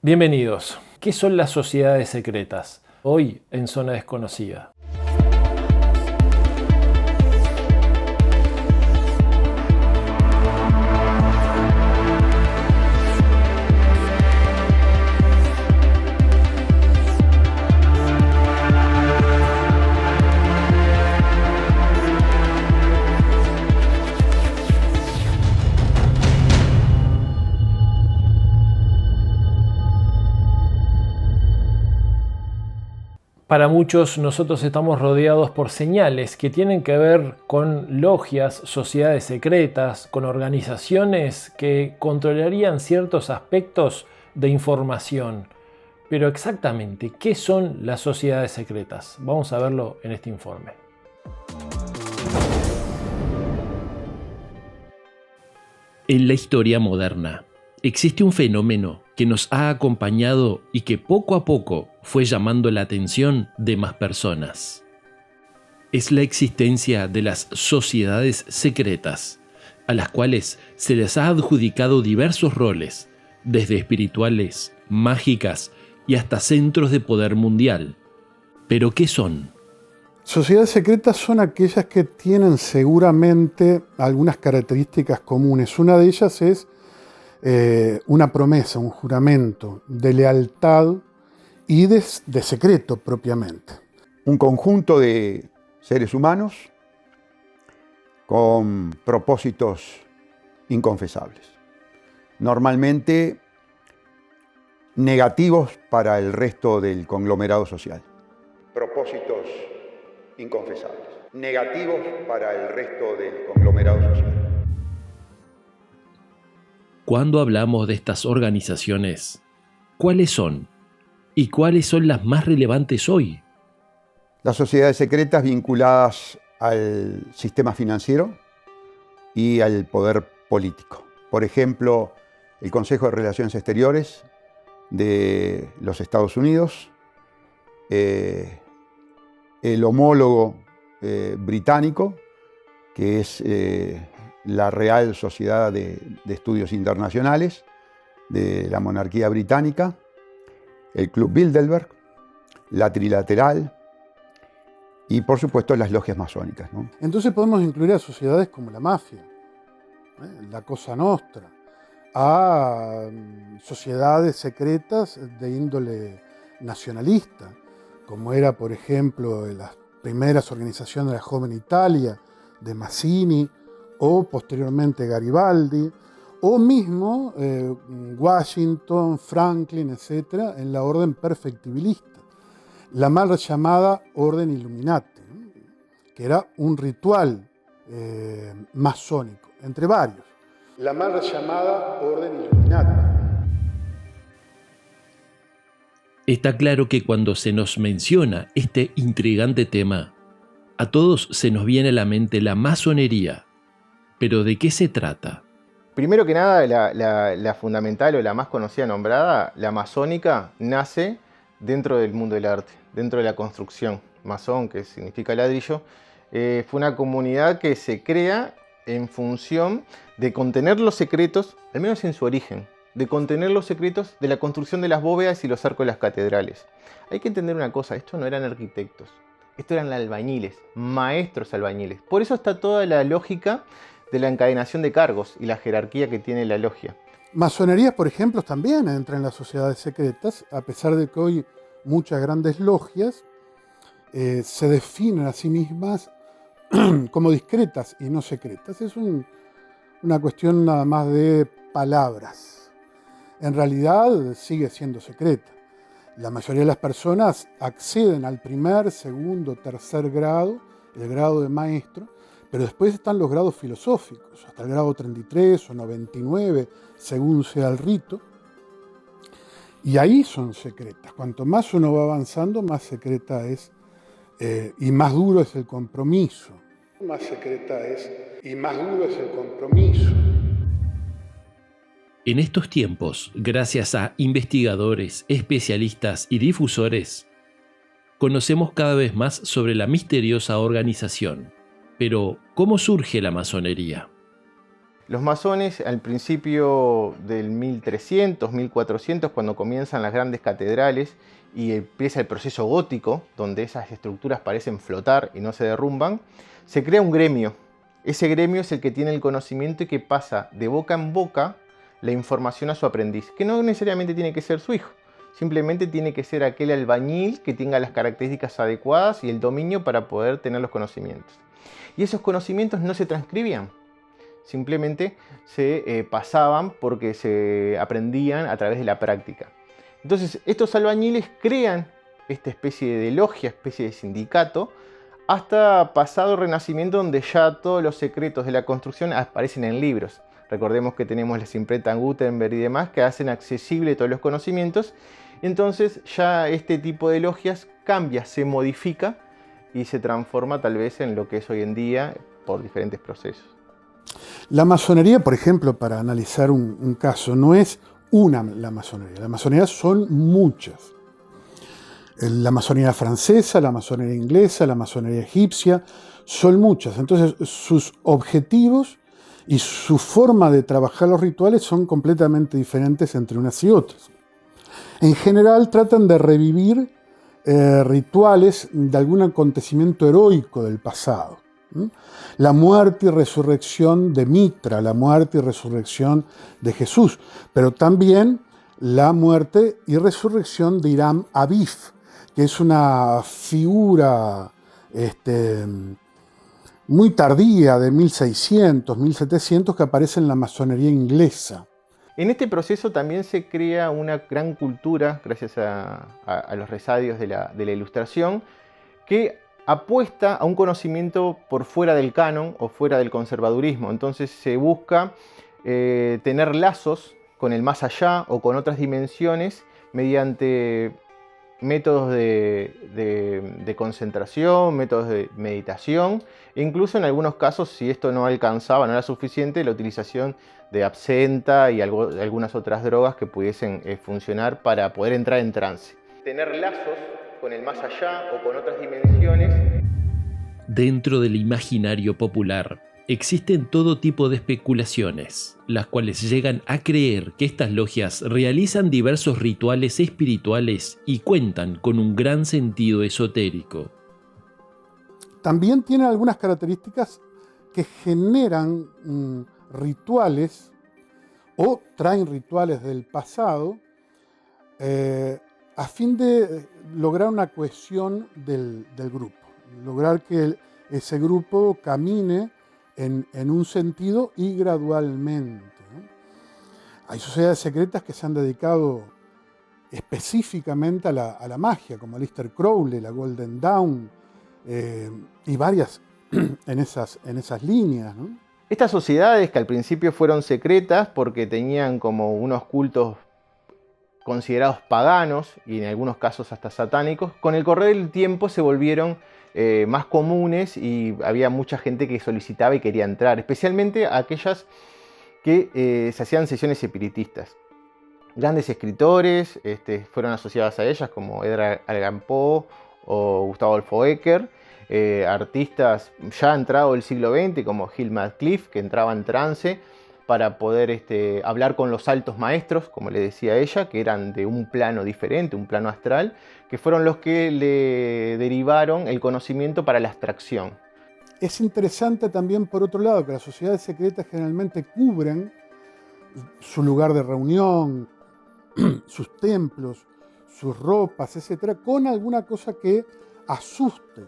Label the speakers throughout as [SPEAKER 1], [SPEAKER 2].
[SPEAKER 1] Bienvenidos. ¿Qué son las sociedades secretas? Hoy en Zona Desconocida. Para muchos nosotros estamos rodeados por señales que tienen que ver con logias, sociedades secretas, con organizaciones que controlarían ciertos aspectos de información. Pero exactamente, ¿qué son las sociedades secretas? Vamos a verlo en este informe.
[SPEAKER 2] En la historia moderna existe un fenómeno que nos ha acompañado y que poco a poco fue llamando la atención de más personas. Es la existencia de las sociedades secretas, a las cuales se les ha adjudicado diversos roles, desde espirituales, mágicas y hasta centros de poder mundial. ¿Pero qué son?
[SPEAKER 3] Sociedades secretas son aquellas que tienen seguramente algunas características comunes. Una de ellas es una promesa, un juramento de lealtad y de secreto propiamente.
[SPEAKER 4] Un conjunto de seres humanos con propósitos inconfesables, normalmente negativos para el resto del conglomerado social. Propósitos inconfesables, negativos para el resto del conglomerado social.
[SPEAKER 2] Cuando hablamos de estas organizaciones, ¿cuáles son? ¿Y cuáles son las más relevantes hoy?
[SPEAKER 4] Las sociedades secretas vinculadas al sistema financiero y al poder político. Por ejemplo, el Consejo de Relaciones Exteriores de los Estados Unidos, el homólogo británico, que es la Real Sociedad de Estudios Internacionales de la monarquía británica, el Club Bilderberg, la Trilateral y, por supuesto, las logias masónicas, ¿no?
[SPEAKER 3] Entonces podemos incluir a sociedades como la mafia, la Cosa Nostra, a sociedades secretas de índole nacionalista, como era, por ejemplo, las primeras organizaciones de la Joven Italia, de Mazzini, o posteriormente Garibaldi, o mismo Washington, Franklin, etc., en la orden perfectibilista, la mal llamada Orden Illuminati, que era un ritual masónico, entre varios. La mal llamada Orden Illuminati.
[SPEAKER 2] Está claro que cuando se nos menciona este intrigante tema, a todos se nos viene a la mente la masonería. ¿Pero de qué se trata?
[SPEAKER 5] Primero que nada, la fundamental o la más conocida nombrada, la masónica, nace dentro del mundo del arte, dentro de la construcción. Masón, que significa ladrillo, fue una comunidad que se crea en función de contener los secretos, al menos en su origen, de contener los secretos de la construcción de las bóvedas y los arcos de las catedrales. Hay que entender una cosa, estos no eran arquitectos, estos eran albañiles, maestros albañiles. Por eso está toda la lógica de la encadenación de cargos y la jerarquía que tiene la logia.
[SPEAKER 3] Masonerías, por ejemplo, también entran en las sociedades secretas, a pesar de que hoy muchas grandes logias se definen a sí mismas como discretas y no secretas. Es una cuestión nada más de palabras. En realidad sigue siendo secreta. La mayoría de las personas acceden al primer, segundo, tercer grado, el grado de maestro, pero después están los grados filosóficos, hasta el grado 33 o 99, según sea el rito. Y ahí son secretas. Cuanto más uno va avanzando, más secreta es y más duro es el compromiso. Más secreta es y más duro es el compromiso.
[SPEAKER 2] En estos tiempos, gracias a investigadores, especialistas y difusores, conocemos cada vez más sobre la misteriosa organización. Pero, ¿cómo surge la masonería?
[SPEAKER 5] Los masones al principio del 1300, 1400, cuando comienzan las grandes catedrales y empieza el proceso gótico, donde esas estructuras parecen flotar y no se derrumban, se crea un gremio. Ese gremio es el que tiene el conocimiento y que pasa de boca en boca la información a su aprendiz, que no necesariamente tiene que ser su hijo, simplemente tiene que ser aquel albañil que tenga las características adecuadas y el dominio para poder tener los conocimientos. Y esos conocimientos no se transcribían, simplemente se pasaban porque se aprendían a través de la práctica. Entonces estos albañiles crean esta especie de logia, especie de sindicato, hasta pasado el Renacimiento, donde ya todos los secretos de la construcción aparecen en libros. Recordemos que tenemos las imprentas Gutenberg y demás que hacen accesible todos los conocimientos. Entonces ya este tipo de logias cambia, se modifica y se transforma tal vez en lo que es hoy en día por diferentes procesos.
[SPEAKER 3] La masonería, por ejemplo, para analizar un caso, no es la masonería. La masonería son muchas. La masonería francesa, la masonería inglesa, la masonería egipcia, son muchas. Entonces, sus objetivos y su forma de trabajar los rituales son completamente diferentes entre unas y otras. En general, tratan de revivir rituales de algún acontecimiento heroico del pasado. La muerte y resurrección de Mitra, la muerte y resurrección de Jesús, pero también la muerte y resurrección de Hiram Abiv, que es una figura muy tardía de 1600, 1700 que aparece en la masonería inglesa.
[SPEAKER 5] En este proceso también se crea una gran cultura, gracias a los resadios de la Ilustración, que apuesta a un conocimiento por fuera del canon o fuera del conservadurismo. Entonces se busca tener lazos con el más allá o con otras dimensiones mediante métodos de concentración, métodos de meditación, e incluso en algunos casos, si esto no alcanzaba, no era suficiente, la utilización de absenta y algunas otras drogas que pudiesen funcionar para poder entrar en trance. Tener lazos con el más allá o con otras dimensiones.
[SPEAKER 2] Dentro del imaginario popular existen todo tipo de especulaciones, las cuales llegan a creer que estas logias realizan diversos rituales espirituales y cuentan con un gran sentido esotérico.
[SPEAKER 3] También tienen algunas características que generan rituales o traen rituales del pasado a fin de lograr una cohesión del grupo, lograr que ese grupo camine en un sentido y gradualmente, ¿no? Hay sociedades secretas que se han dedicado específicamente a la magia, como Aleister Crowley, la Golden Dawn, y varias en esas líneas, ¿no?
[SPEAKER 5] Estas sociedades, que al principio fueron secretas porque tenían como unos cultos considerados paganos y en algunos casos hasta satánicos, con el correr del tiempo se volvieron más comunes y había mucha gente que solicitaba y quería entrar, especialmente aquellas que se hacían sesiones espiritistas. Grandes escritores fueron asociados a ellas, como Edgar Allan Poe o Gustavo Adolfo Bécquer, artistas ya entrado el siglo XX como Gilman Cliff, que entraba en trance para poder hablar con los altos maestros, como le decía ella, que eran de un plano diferente, un plano astral, que fueron los que le derivaron el conocimiento para la abstracción.
[SPEAKER 3] Es interesante también, por otro lado, que las sociedades secretas generalmente cubren su lugar de reunión, sus templos, sus ropas, etc., con alguna cosa que asuste,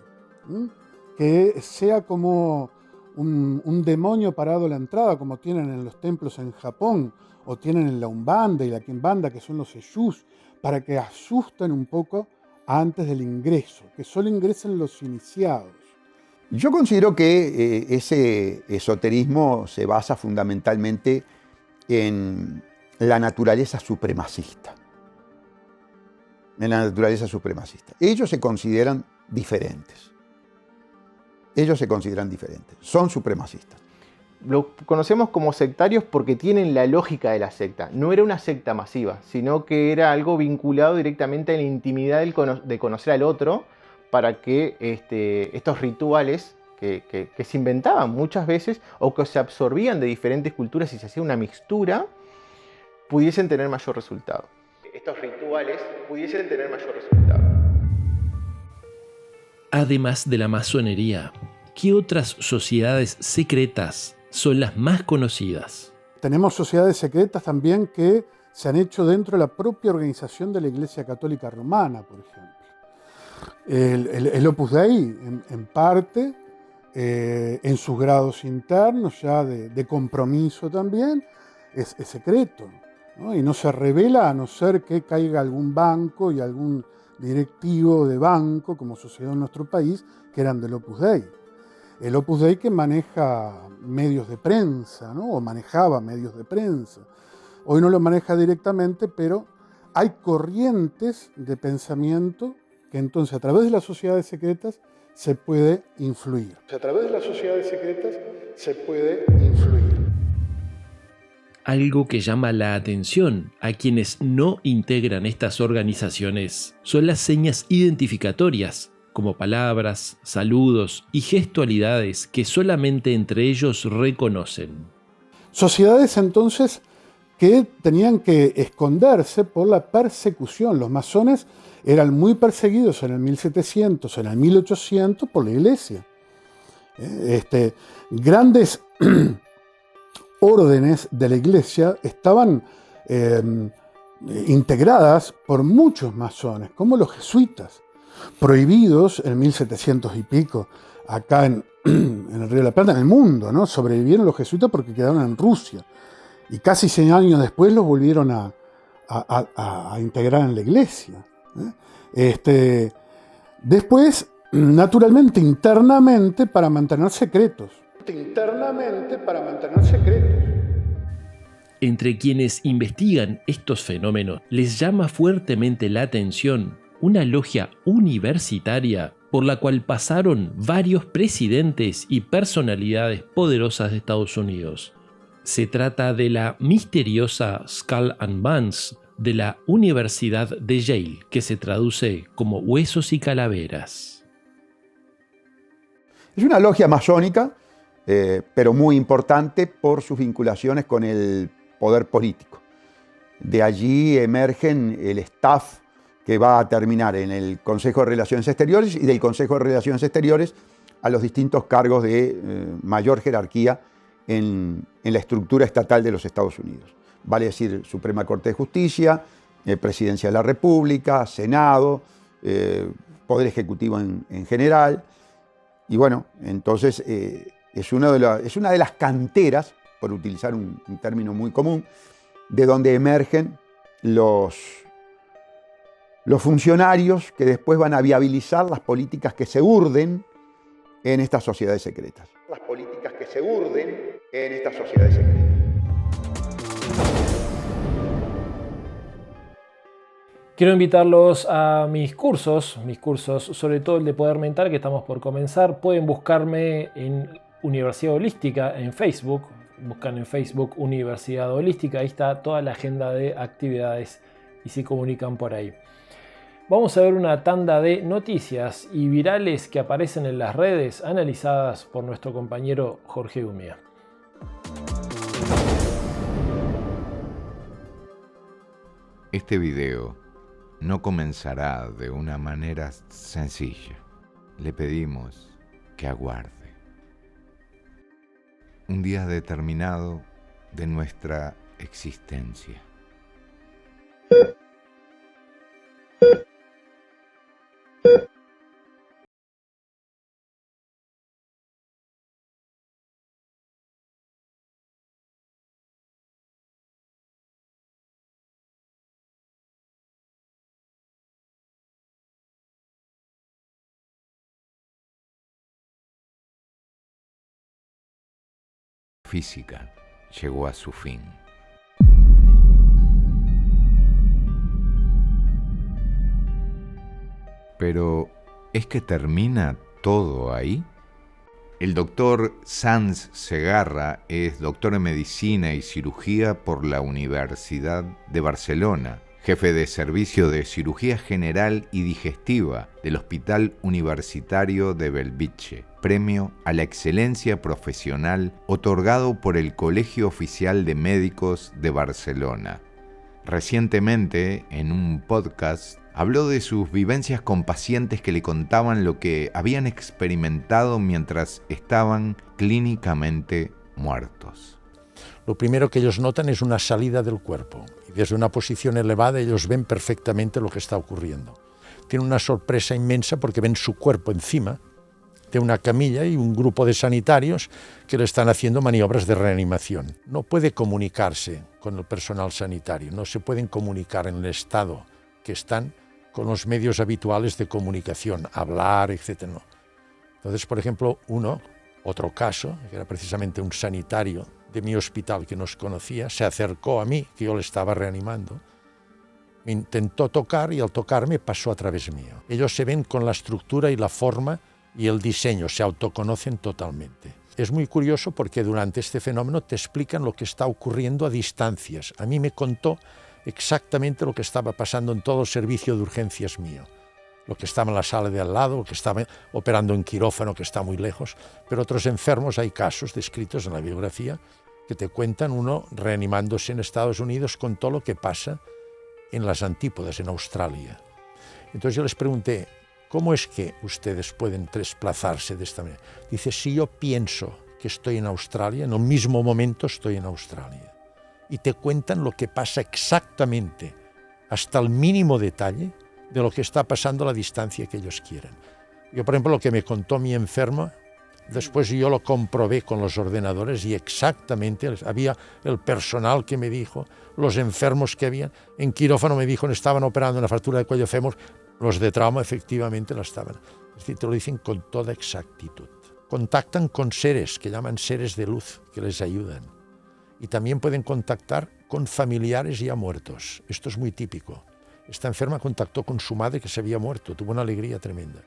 [SPEAKER 3] ¿sí? Que sea como un demonio parado a la entrada, como tienen en los templos en Japón, o tienen en la Umbanda y la Quimbanda, que son los Eshus, para que asusten un poco antes del ingreso, que solo ingresen los iniciados.
[SPEAKER 4] Yo considero que ese esoterismo se basa fundamentalmente en la naturaleza supremacista. En la naturaleza supremacista. Ellos se consideran diferentes. Son supremacistas.
[SPEAKER 5] Lo conocemos como sectarios porque tienen la lógica de la secta. No era una secta masiva, sino que era algo vinculado directamente a la intimidad de conocer al otro, para que estos rituales que se inventaban muchas veces o que se absorbían de diferentes culturas y se hacía una mixtura, pudiesen tener mayor resultado. Estos rituales pudiesen tener mayor resultado.
[SPEAKER 2] Además de la masonería, ¿qué otras sociedades secretas son las más conocidas?
[SPEAKER 3] Tenemos sociedades secretas también que se han hecho dentro de la propia organización de la Iglesia Católica Romana, por ejemplo. El Opus Dei, en parte, en sus grados internos, ya de compromiso también, es secreto, ¿no? Y no se revela a no ser que caiga algún banco y algún directivo de banco, como sucedió en nuestro país, que eran del Opus Dei. El Opus Dei que maneja medios de prensa, ¿no? O manejaba medios de prensa. Hoy no lo maneja directamente, pero hay corrientes de pensamiento que entonces a través de las sociedades secretas se puede influir. A través de las sociedades secretas se puede influir.
[SPEAKER 2] Algo que llama la atención a quienes no integran estas organizaciones son las señas identificatorias, como palabras, saludos y gestualidades que solamente entre ellos reconocen.
[SPEAKER 3] Sociedades entonces que tenían que esconderse por la persecución. Los masones eran muy perseguidos en el 1700, en el 1800 por la Iglesia. Grandes órdenes de la Iglesia estaban integradas por muchos masones, como los jesuitas, prohibidos en 1700 y pico, acá en el Río de la Plata, en el mundo, ¿no? Sobrevivieron los jesuitas porque quedaron en Rusia. Y casi 100 años después los volvieron a integrar en la Iglesia. Después, naturalmente, internamente, para mantener secretos.
[SPEAKER 2] Entre quienes investigan estos fenómenos, les llama fuertemente la atención una logia universitaria por la cual pasaron varios presidentes y personalidades poderosas de Estados Unidos. Se trata de la misteriosa Skull and Bones de la Universidad de Yale, que se traduce como huesos y calaveras.
[SPEAKER 4] Es una logia masónica, pero muy importante por sus vinculaciones con el poder político. De allí emergen el staff que va a terminar en el Consejo de Relaciones Exteriores y del Consejo de Relaciones Exteriores a los distintos cargos de mayor jerarquía en la estructura estatal de los Estados Unidos. Vale decir, Suprema Corte de Justicia, Presidencia de la República, Senado, Poder Ejecutivo en general. Y bueno, entonces es una de las canteras, por utilizar un término muy común, de donde emergen los funcionarios que después van a viabilizar las políticas que se urden en estas sociedades secretas. Las políticas que se urden en estas sociedades secretas.
[SPEAKER 1] Quiero invitarlos a mis cursos, sobre todo el de Poder Mental que estamos por comenzar. Pueden buscarme en Universidad Holística en Facebook. Buscan en Facebook Universidad Holística, ahí está toda la agenda de actividades y se comunican por ahí. Vamos a ver una tanda de noticias y virales que aparecen en las redes analizadas por nuestro compañero Jorge Umia.
[SPEAKER 6] Este video no comenzará de una manera sencilla. Le pedimos que aguarde. Un día determinado de nuestra existencia. Física llegó a su fin. Pero, ¿es que termina todo ahí? El doctor Sanz Segarra es doctor en Medicina y Cirugía por la Universidad de Barcelona, jefe de Servicio de Cirugía General y Digestiva del Hospital Universitario de Bellvitge, premio a la excelencia profesional otorgado por el Colegio Oficial de Médicos de Barcelona. Recientemente, en un podcast, habló de sus vivencias con pacientes que le contaban lo que habían experimentado mientras estaban clínicamente muertos.
[SPEAKER 7] Lo primero que ellos notan es una salida del cuerpo. Y desde una posición elevada ellos ven perfectamente lo que está ocurriendo. Tienen una sorpresa inmensa porque ven su cuerpo encima de una camilla y un grupo de sanitarios que le están haciendo maniobras de reanimación. No puede comunicarse con el personal sanitario, no se pueden comunicar en el estado que están con los medios habituales de comunicación, hablar, etc. No. Entonces, por ejemplo, otro caso, que era precisamente un sanitario de mi hospital que nos conocía, se acercó a mí, que yo le estaba reanimando, me intentó tocar y al tocarme pasó a través mío. Ellos se ven con la estructura y la forma y el diseño, se autoconocen totalmente. Es muy curioso porque durante este fenómeno te explican lo que está ocurriendo a distancias. A mí me contó exactamente lo que estaba pasando en todo el servicio de urgencias mío. Lo que estaba en la sala de al lado, lo que estaba operando en quirófano, que está muy lejos. Pero otros enfermos, hay casos descritos en la biografía que te cuentan uno reanimándose en Estados Unidos con todo lo que pasa en las antípodas, en Australia. Entonces yo les pregunté, ¿cómo es que ustedes pueden desplazarse de esta manera? Dice, si yo pienso que estoy en Australia, en el mismo momento estoy en Australia. Y te cuentan lo que pasa exactamente, hasta el mínimo detalle, de lo que está pasando a la distancia que ellos quieren. Yo, por ejemplo, lo que me contó mi enferma, después yo lo comprobé con los ordenadores y exactamente había el personal que me dijo, los enfermos que había, en quirófano me dijo, estaban operando una fractura de cuello fémur, los de trauma efectivamente la estaban. Es decir, te lo dicen con toda exactitud. Contactan con seres, que llaman seres de luz, que les ayudan. Y también pueden contactar con familiares ya muertos. Esto es muy típico. Esta enferma contactó con su madre que se había muerto, tuvo una alegría tremenda.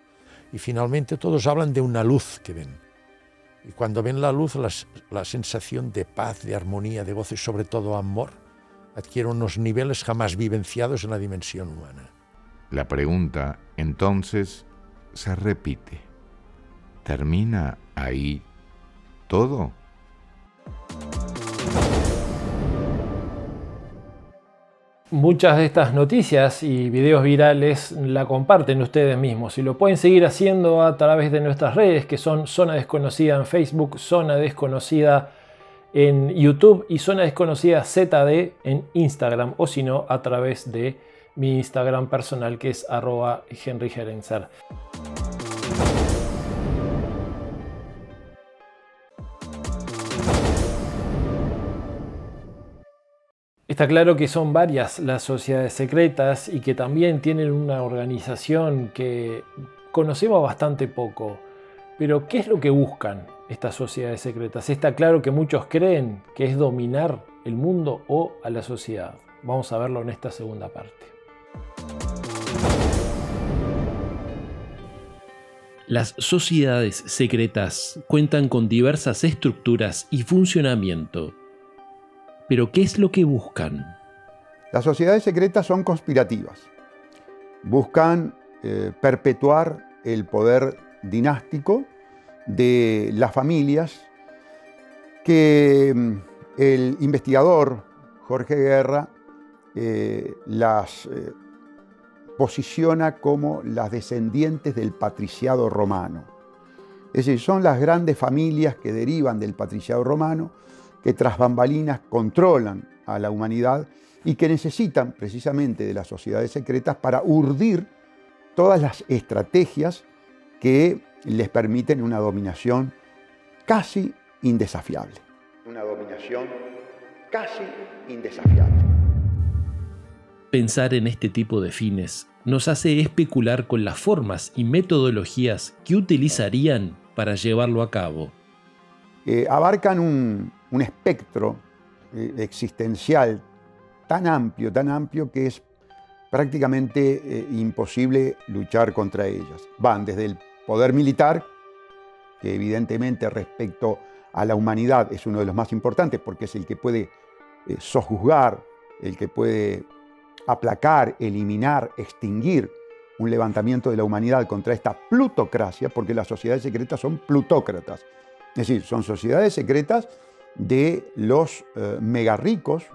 [SPEAKER 7] Y finalmente todos hablan de una luz que ven. Y cuando ven la luz, la sensación de paz, de armonía, de gozo y sobre todo amor, adquiere unos niveles jamás vivenciados en la dimensión humana.
[SPEAKER 6] La pregunta, entonces, se repite. ¿Termina ahí todo?
[SPEAKER 1] Muchas de estas noticias y videos virales la comparten ustedes mismos y lo pueden seguir haciendo a través de nuestras redes, que son Zona Desconocida en Facebook, Zona Desconocida en YouTube y Zona Desconocida ZD en Instagram, o si no, a través de mi Instagram personal, que es @HenryGerenzer. Está claro que son varias las sociedades secretas y que también tienen una organización que conocemos bastante poco. Pero, ¿qué es lo que buscan estas sociedades secretas? Está claro que muchos creen que es dominar el mundo o a la sociedad. Vamos a verlo en esta segunda parte.
[SPEAKER 2] Las sociedades secretas cuentan con diversas estructuras y funcionamiento. ¿Pero qué es lo que buscan?
[SPEAKER 4] Las sociedades secretas son conspirativas. Buscan perpetuar el poder dinástico de las familias que el investigador Jorge Guerra las posiciona como las descendientes del patriciado romano. Es decir, son las grandes familias que derivan del patriciado romano, que tras bambalinas controlan a la humanidad y que necesitan precisamente de las sociedades secretas para urdir todas las estrategias que les permiten una dominación casi indesafiable. Una dominación casi indesafiable.
[SPEAKER 2] Pensar en este tipo de fines nos hace especular con las formas y metodologías que utilizarían para llevarlo a cabo.
[SPEAKER 4] Abarcan un espectro existencial tan amplio que es prácticamente imposible luchar contra ellas. Van desde el poder militar, que evidentemente respecto a la humanidad es uno de los más importantes porque es el que puede sojuzgar, el que puede aplacar, eliminar, extinguir un levantamiento de la humanidad contra esta plutocracia, porque las sociedades secretas son plutócratas. Es decir, son sociedades secretas de los mega ricos,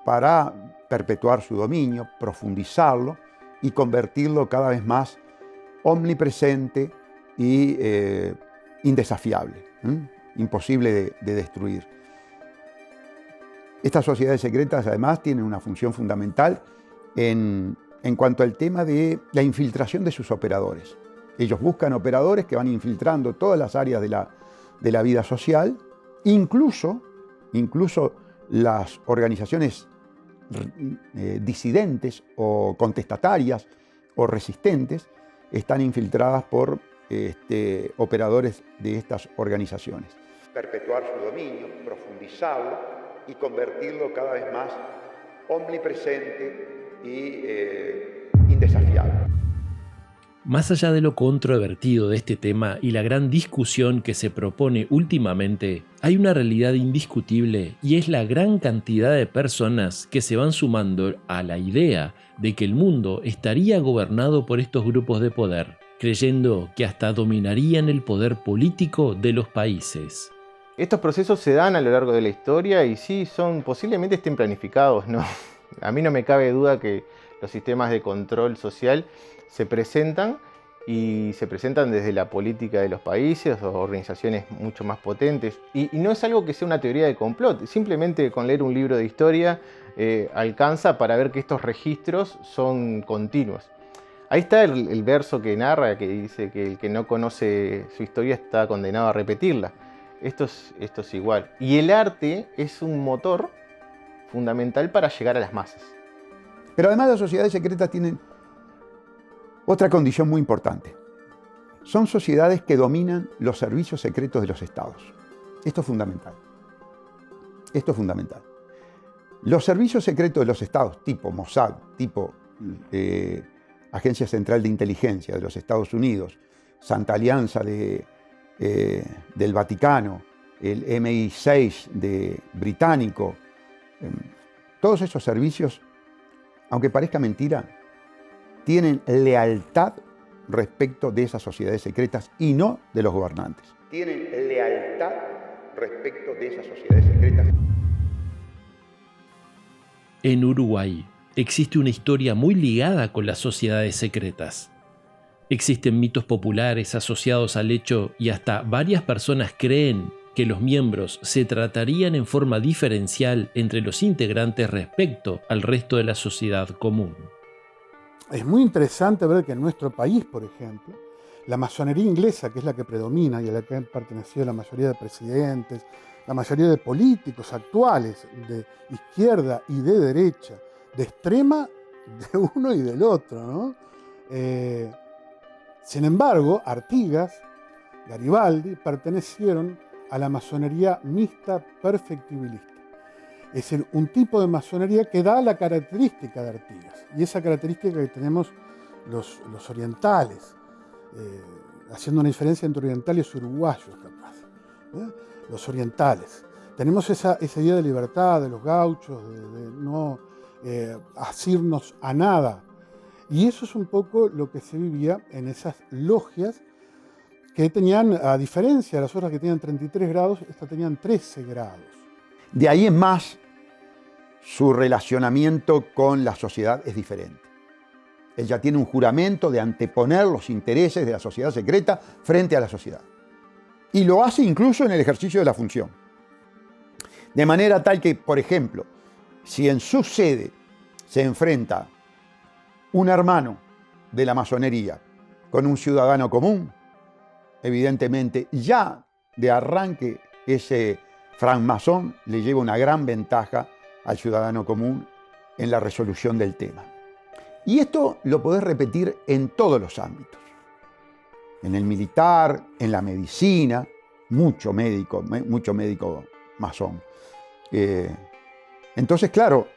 [SPEAKER 4] para perpetuar su dominio, profundizarlo y convertirlo cada vez más omnipresente y indesafiable, imposible de destruir. Estas sociedades secretas además tienen una función fundamental en cuanto al tema de la infiltración de sus operadores. Ellos buscan operadores que van infiltrando todas las áreas de la vida social, incluso las organizaciones disidentes o contestatarias o resistentes están infiltradas por operadores de estas organizaciones. Perpetuar su dominio, profundizarlo y convertirlo cada vez más omnipresente y indesafiable.
[SPEAKER 2] Más allá de lo controvertido de este tema y la gran discusión que se propone últimamente, hay una realidad indiscutible y es la gran cantidad de personas que se van sumando a la idea de que el mundo estaría gobernado por estos grupos de poder, creyendo que hasta dominarían el poder político de los países.
[SPEAKER 5] Estos procesos se dan a lo largo de la historia y sí, posiblemente estén planificados, ¿no? A mí no me cabe duda que los sistemas de control social se presentan desde la política de los países o organizaciones mucho más potentes. Y no es algo que sea una teoría de complot, simplemente con leer un libro de historia alcanza para ver que estos registros son continuos. Ahí está el verso que narra, que dice que el que no conoce su historia está condenado a repetirla. Esto es igual. Y el arte es un motor fundamental para llegar a las masas.
[SPEAKER 4] Pero además las sociedades secretas tienen otra condición muy importante. Son sociedades que dominan los servicios secretos de los estados. Esto es fundamental. Esto es fundamental. Los servicios secretos de los estados, tipo Mossad, tipo Agencia Central de Inteligencia de los Estados Unidos, Santa Alianza del Vaticano, el MI6 británico, todos esos servicios, aunque parezca mentira, tienen lealtad respecto de esas sociedades secretas y no de los gobernantes. Tienen lealtad respecto de esas sociedades secretas.
[SPEAKER 2] En Uruguay existe una historia muy ligada con las sociedades secretas. Existen mitos populares asociados al hecho y hasta varias personas creen que los miembros se tratarían en forma diferencial entre los integrantes respecto al resto de la sociedad común.
[SPEAKER 3] Es muy interesante ver que en nuestro país, por ejemplo, la masonería inglesa, que es la que predomina y a la que han pertenecido la mayoría de presidentes, la mayoría de políticos actuales, de izquierda y de derecha, de extrema de uno y del otro, ¿no? Sin embargo, Artigas, Garibaldi, pertenecieron a la masonería mixta perfectibilista. Es decir, un tipo de masonería que da la característica de Artigas. Y esa característica que tenemos los orientales, haciendo una diferencia entre orientales y uruguayos, capaz. Los orientales. Tenemos esa idea de libertad de los gauchos, de no asirnos a nada. Y eso es un poco lo que se vivía en esas logias que tenían, a diferencia de las otras que tenían 33 grados, estas tenían 13 grados.
[SPEAKER 4] De ahí en más, su relacionamiento con la sociedad es diferente. Él ya tiene un juramento de anteponer los intereses de la sociedad secreta frente a la sociedad. Y lo hace incluso en el ejercicio de la función. De manera tal que, por ejemplo, si en su sede se enfrenta un hermano de la masonería con un ciudadano común, evidentemente ya de arranque ese francmasón le lleva una gran ventaja al ciudadano común en la resolución del tema. Y esto lo podés repetir en todos los ámbitos. En el militar, en la medicina, mucho médico masón. Entonces, claro,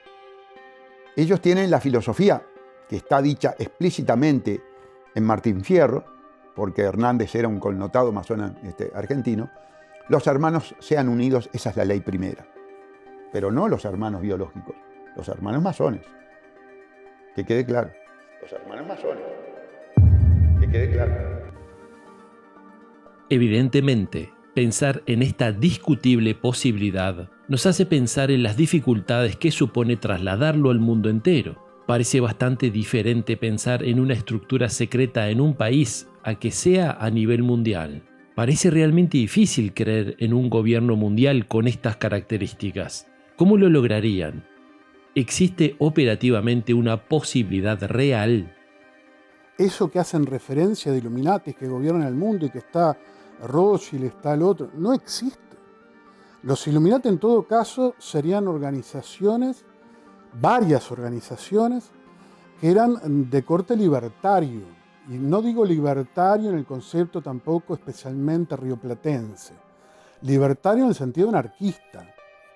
[SPEAKER 4] ellos tienen la filosofía que está dicha explícitamente en Martín Fierro, porque Hernández era un connotado masón argentino. Los hermanos sean unidos, esa es la ley primera. Pero no los hermanos biológicos, los hermanos masones. Que quede claro. los hermanos masones. Que quede claro.
[SPEAKER 2] Evidentemente, pensar en esta discutible posibilidad nos hace pensar en las dificultades que supone trasladarlo al mundo entero. Parece bastante diferente pensar en una estructura secreta en un país a que sea a nivel mundial. Parece realmente difícil creer en un gobierno mundial con estas características. ¿Cómo lo lograrían? ¿Existe operativamente una posibilidad real?
[SPEAKER 3] Eso que hacen referencia de Illuminati que gobiernan el mundo y que está Rothschild, está el otro, no existe. Los Illuminati en todo caso serían organizaciones, varias organizaciones, que eran de corte libertario. Y no digo libertario en el concepto tampoco especialmente rioplatense. Libertario en el sentido anarquista.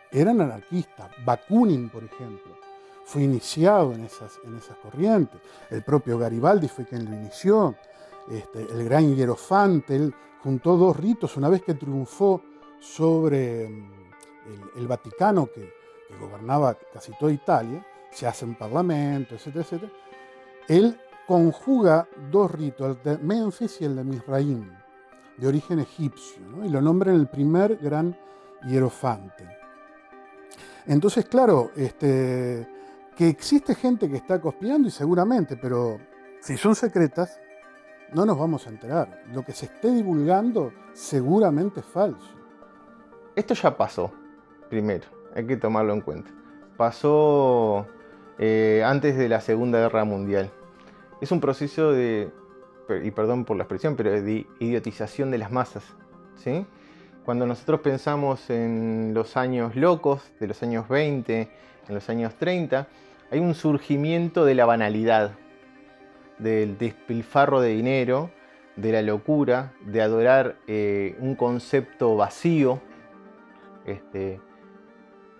[SPEAKER 3] Eran anarquistas. Bakunin, por ejemplo, fue iniciado en esas corrientes. El propio Garibaldi fue quien lo inició. El gran Hierofante, él juntó dos ritos una vez que triunfó sobre el Vaticano, que gobernaba casi toda Italia, se hace un parlamento, etcétera, etcétera. Él conjuga dos ritos, el de Memphis y el de Mizraim, de origen egipcio, ¿no? Y lo nombra en el primer gran hierofante. Entonces, claro, que existe gente que está conspirando, y seguramente, pero si son secretas, no nos vamos a enterar. Lo que se esté divulgando seguramente es falso.
[SPEAKER 5] Esto ya pasó, primero, hay que tomarlo en cuenta. Pasó antes de la Segunda Guerra Mundial. Es un proceso de, y perdón por la expresión, pero de idiotización de las masas, ¿sí? Cuando nosotros pensamos en los años locos, de los años 20, en los años 30, hay un surgimiento de la banalidad, del despilfarro de dinero, de la locura, de adorar un concepto vacío,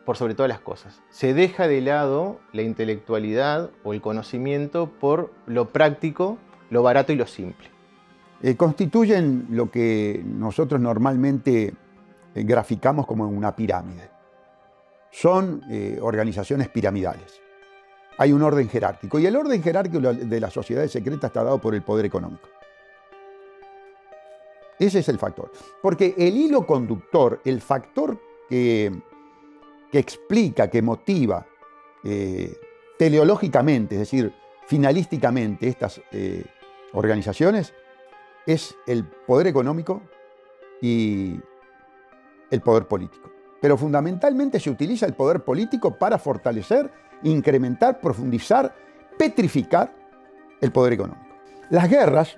[SPEAKER 5] por sobre todas las cosas. Se deja de lado la intelectualidad o el conocimiento por lo práctico, lo barato y lo simple.
[SPEAKER 4] Constituyen lo que nosotros normalmente graficamos como una pirámide. Son organizaciones piramidales. Hay un orden jerárquico, y el orden jerárquico de las sociedades secretas está dado por el poder económico. Ese es el factor. Porque el hilo conductor, el factor que explica, que motiva teleológicamente, es decir, finalísticamente estas organizaciones, es el poder económico y el poder político. Pero fundamentalmente se utiliza el poder político para fortalecer, incrementar, profundizar, petrificar el poder económico. Las guerras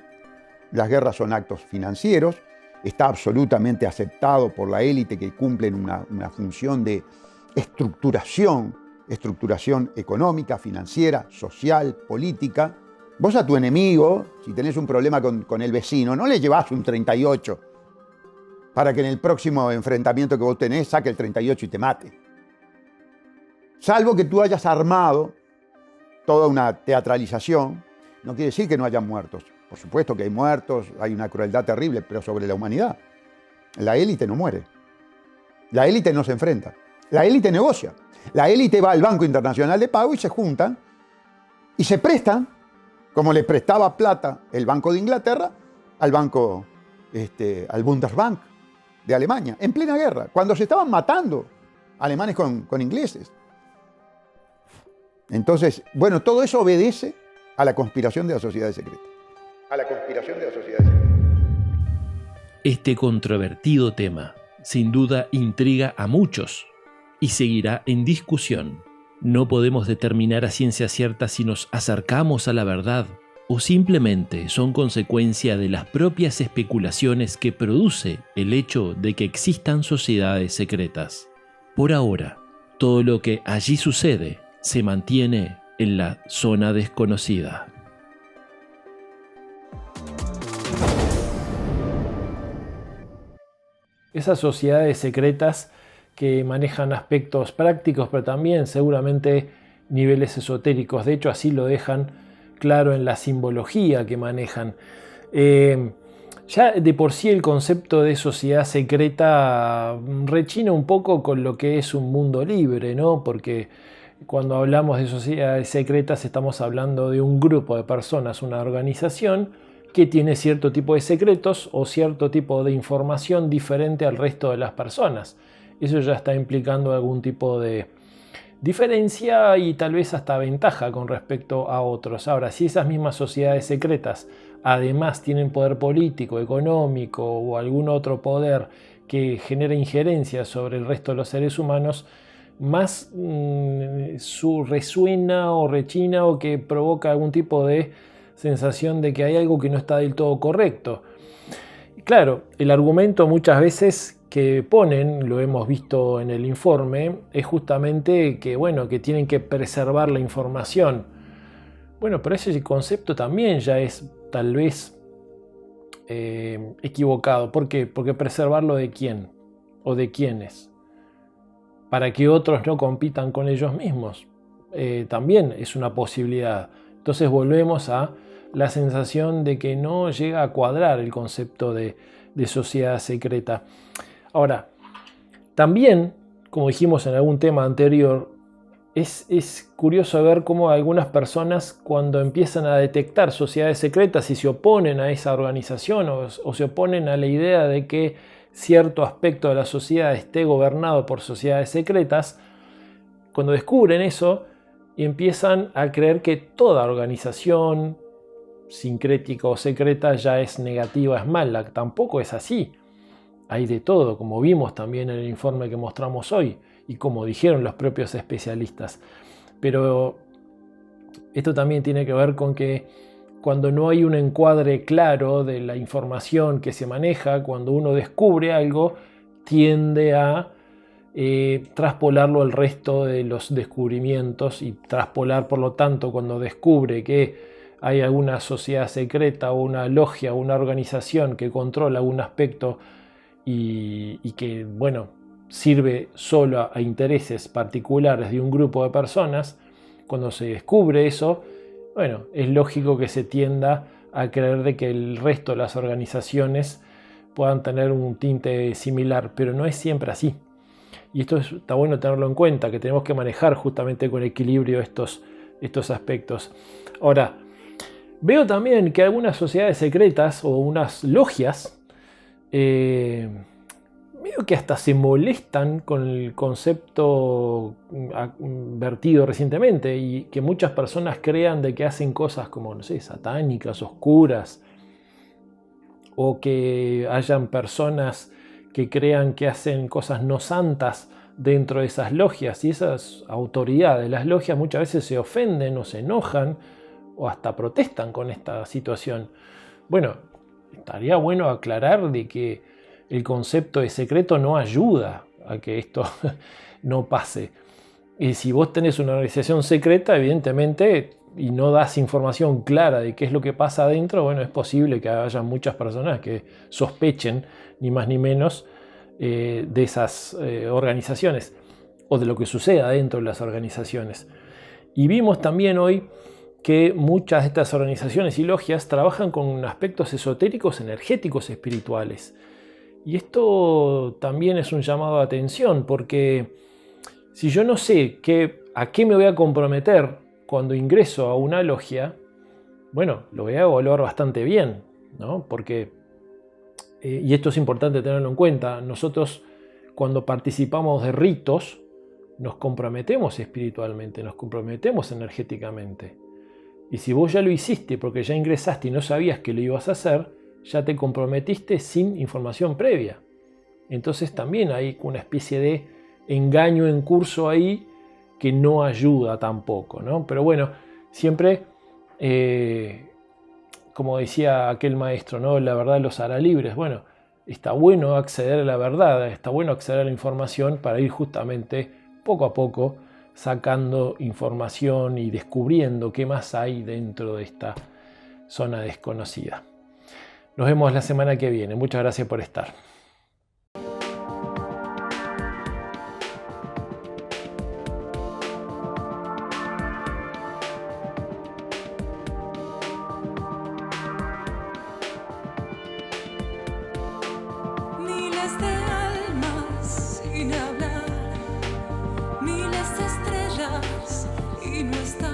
[SPEAKER 4] son actos financieros, está absolutamente aceptado por la élite que cumplen una función de estructuración económica, financiera, social, política. Vos a tu enemigo, si tenés un problema con el vecino, no le llevás un 38 para que en el próximo enfrentamiento que vos tenés saque el 38 y te mate. Salvo que tú hayas armado toda una teatralización, no quiere decir que no haya muertos. Por supuesto que hay muertos, hay una crueldad terrible, pero sobre la humanidad. La élite no muere. La élite no se enfrenta. La élite negocia. La élite va al Banco Internacional de Pago y se juntan y se prestan, como le prestaba plata el Banco de Inglaterra al banco, al Bundesbank de Alemania, en plena guerra, cuando se estaban matando alemanes con ingleses. Entonces, bueno, todo eso obedece a la conspiración de las sociedades secretas. A la conspiración de las sociedades secretas.
[SPEAKER 2] Este controvertido tema, sin duda, intriga a muchos y seguirá en discusión. No podemos determinar a ciencia cierta si nos acercamos a la verdad o simplemente son consecuencia de las propias especulaciones que produce el hecho de que existan sociedades secretas. Por ahora, todo lo que allí sucede se mantiene en la zona desconocida.
[SPEAKER 1] Esas sociedades secretas que manejan aspectos prácticos, pero también seguramente niveles esotéricos. De hecho, así lo dejan claro en la simbología que manejan. Ya de por sí el concepto de sociedad secreta rechina un poco con lo que es un mundo libre, ¿no? Porque Cuando hablamos de sociedades secretas estamos hablando de un grupo de personas, una organización que tiene cierto tipo de secretos o cierto tipo de información diferente al resto de las personas. Eso ya está implicando algún tipo de diferencia y tal vez hasta ventaja con respecto a otros. Ahora, si esas mismas sociedades secretas además tienen poder político, económico o algún otro poder que genera injerencia sobre el resto de los seres humanos, más resuena o rechina o que provoca algún tipo de sensación de que hay algo que no está del todo correcto. Claro, el argumento muchas veces que ponen, lo hemos visto en el informe, es justamente que, bueno, que tienen que preservar la información. Bueno, pero ese concepto también ya es tal vez equivocado. ¿Por qué? Porque preservarlo ¿de quién? ¿O de quiénes? Para que otros no compitan con ellos mismos. También es una posibilidad. Entonces volvemos a la sensación de que no llega a cuadrar el concepto de sociedad secreta. Ahora, también, como dijimos en algún tema anterior, es curioso ver cómo algunas personas, cuando empiezan a detectar sociedades secretas y se oponen a esa organización o se oponen a la idea de que cierto aspecto de la sociedad esté gobernado por sociedades secretas, cuando descubren eso y empiezan a creer que toda organización sincrética o secreta ya es negativa, es mala. Tampoco es así. Hay de todo, como vimos también en el informe que mostramos hoy y como dijeron los propios especialistas. Pero esto también tiene que ver con que cuando no hay un encuadre claro de la información que se maneja, cuando uno descubre algo, tiende a traspolarlo al resto de los descubrimientos y traspolar, por lo tanto, cuando descubre que hay alguna sociedad secreta o una logia o una organización que controla algún aspecto y que, bueno, sirve solo a intereses particulares de un grupo de personas, cuando se descubre eso, bueno, es lógico que se tienda a creer de que el resto de las organizaciones puedan tener un tinte similar, pero no es siempre así. Y esto está bueno tenerlo en cuenta, que tenemos que manejar justamente con equilibrio estos aspectos. Ahora, veo también que algunas sociedades secretas o unas logias medio que hasta se molestan con el concepto vertido recientemente y que muchas personas crean de que hacen cosas como, no sé, satánicas, oscuras, o que hayan personas que crean que hacen cosas no santas dentro de esas logias, y esas autoridades de las logias muchas veces se ofenden o se enojan o hasta protestan con esta situación. Bueno, estaría bueno aclarar de que el concepto de secreto no ayuda a que esto no pase. Y si vos tenés una organización secreta, evidentemente, y no das información clara de qué es lo que pasa adentro, bueno, es posible que haya muchas personas que sospechen, ni más ni menos, de esas organizaciones o de lo que suceda dentro de las organizaciones. Y vimos también hoy que muchas de estas organizaciones y logias trabajan con aspectos esotéricos, energéticos, espirituales. Y esto también es un llamado de atención, porque si yo no sé a qué me voy a comprometer cuando ingreso a una logia, bueno, lo voy a evaluar bastante bien, ¿no? Porque, y esto es importante tenerlo en cuenta, nosotros cuando participamos de ritos, nos comprometemos espiritualmente, nos comprometemos energéticamente. Y si vos ya lo hiciste porque ya ingresaste y no sabías que lo ibas a hacer, ya te comprometiste sin información previa. Entonces también hay una especie de engaño en curso ahí que no ayuda tampoco, ¿no? Pero bueno, siempre, como decía aquel maestro, ¿no? La verdad los hará libres. Bueno, está bueno acceder a la verdad, está bueno acceder a la información para ir justamente poco a poco sacando información y descubriendo qué más hay dentro de esta zona desconocida. Nos vemos la semana que viene. Muchas gracias por estar.
[SPEAKER 8] Miles de estrellas y no está